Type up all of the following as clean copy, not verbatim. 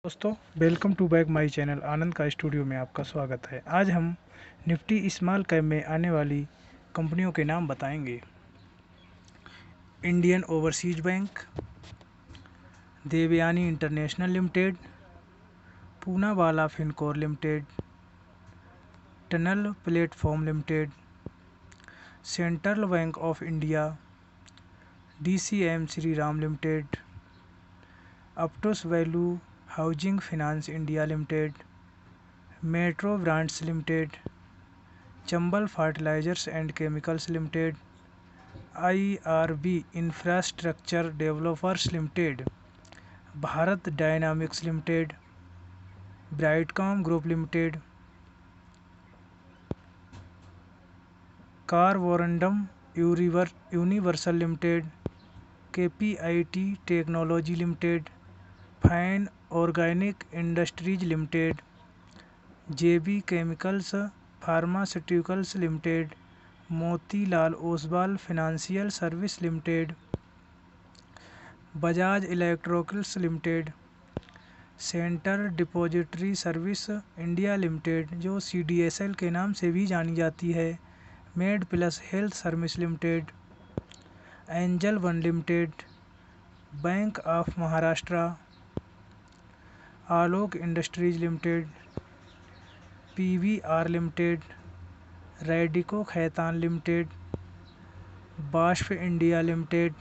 दोस्तों, welcome to back my channel Anand का studio में आपका स्वागत है। आज हम निफ्टी स्मॉल कैप में आने वाली कंपनियों के नाम बताएंगे। Indian Overseas Bank, Devyani International Limited, Poonawalla Fincorp Limited, Tanla Platform Limited, Central Bank of India, DCM Shriram Limited, Aptus Value Housing Finance India Limited, Metro Brands Limited, Chambal Fertilizers and Chemicals Limited, IRB Infrastructure Developers Limited, Bharat Dynamics Limited, Brightcom Group Limited, Carborundum Universal Limited, KPIT Technology Limited, Fine Organic Industries Limited, JB Chemicals Pharmaceuticals Limited, Motilal Oswal Financial Service Limited, Bajaj Electricals Limited, centre depository Service India Limited जो CDSL के नाम से भी जानी जाती है, Med Plus Health Service Limited, Angel One Limited, Bank of Maharashtra, Alok Industries Limited, PVR Limited, Radico Khaitan Limited, बाष्प India Limited,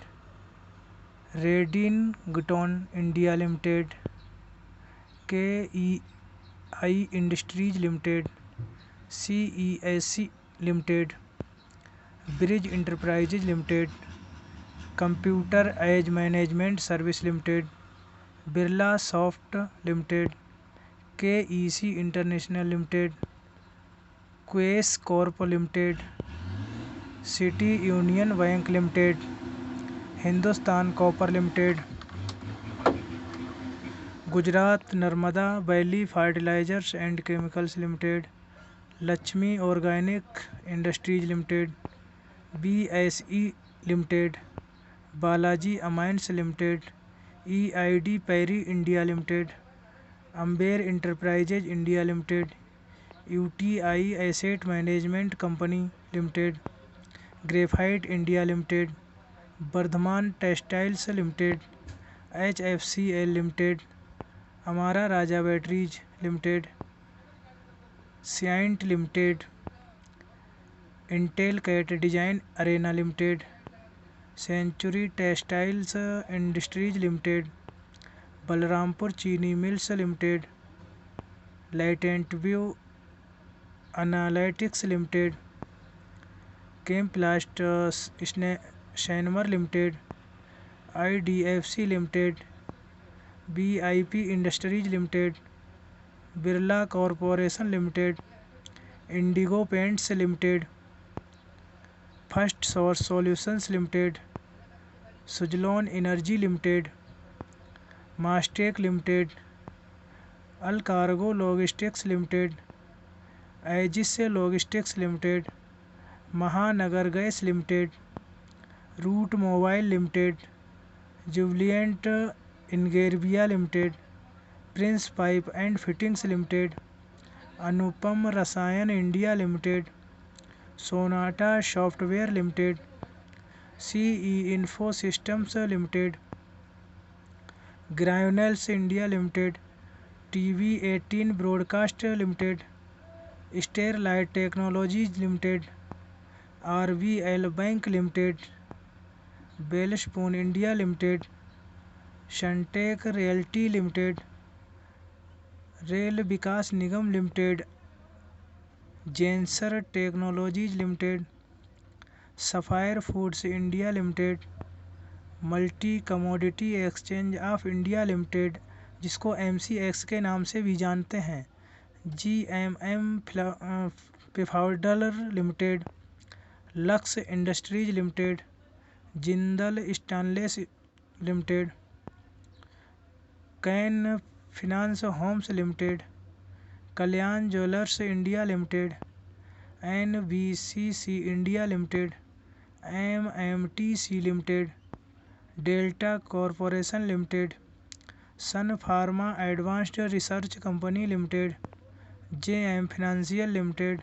Redington India Limited, KEI Industries Limited, CESC Limited, Brigade Enterprises Limited, Computer Age Management Service Limited, Birla Soft Limited, KEC International Limited, Quess Corp Limited, City Union Bank Limited, Hindustan Copper Limited, Gujarat Narmada valley fertilisers and Chemicals Limited, Laxmi Organic Industries Limited, BSE Limited, Balaji Amines Limited, EID Parry India Limited, Amber Enterprises India Limited, UTI Asset Management Company Limited, Graphite India Limited, Vardhman Textiles Limited, HFCL Limited, Amara Raja Batteries Limited, Cyient Limited, Intellect Design Arena Limited, Century Textiles Industries Limited, Balrampur Chini Mills Limited, Latent View Analytics Limited, Chemplast Sanmar Limited, IDFC Limited, BIP Industries Limited, Birla Corporation Limited, Indigo paints limited, First Source Solutions Limited, Suzlon Energy Limited, Mastek Limited, Allcargo Logistics Limited, Aegis Logistics Limited, Mahanagar Gas Limited, Route Mobile Limited, Jubilant Ingrevia Limited, Prince Pipe and Fittings Limited, Anupam Rasayan India Limited, Sonata Software Limited, CE Info Systems Limited, Granules India Limited, TV18 Broadcast Limited, Sterlite Technologies Limited, RBL Bank Limited, Welspun India Limited, Sunteck Realty Limited, Rail Vikas Nigam Limited, Zensar Technologies Limited, Sapphire Foods India limited, Multi Commodity Exchange of India Limited जिसको MCX के नाम से भी जानते हैं, GMM Pfaudler Limited, Lux Industries Limited, Jindal Stainless Limited, Can Finance Homes Limited, Kalyan Jewellers India Limited, NBCC India Limited, MMTC Limited, Delta Corporation Limited, Sun Pharma Advanced Research Company Limited, JM Financial Limited,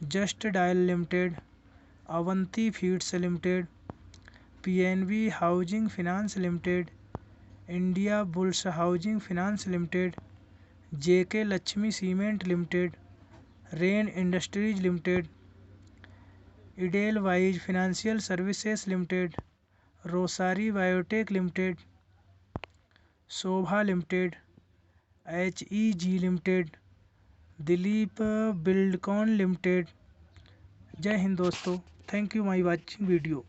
Just Dial Limited, Avanti Feeds Limited, PNB Housing Finance Limited, India Bulls Housing Finance Limited, JK Laxmi Cement Limited, Rain industries limited, Edelweiss Financial Services Limited, Rossari Biotech Limited, Sobha Limited, HEG Limited, Dilip Buildcon Limited. Jai Hind दोस्तों, thank you my watching video.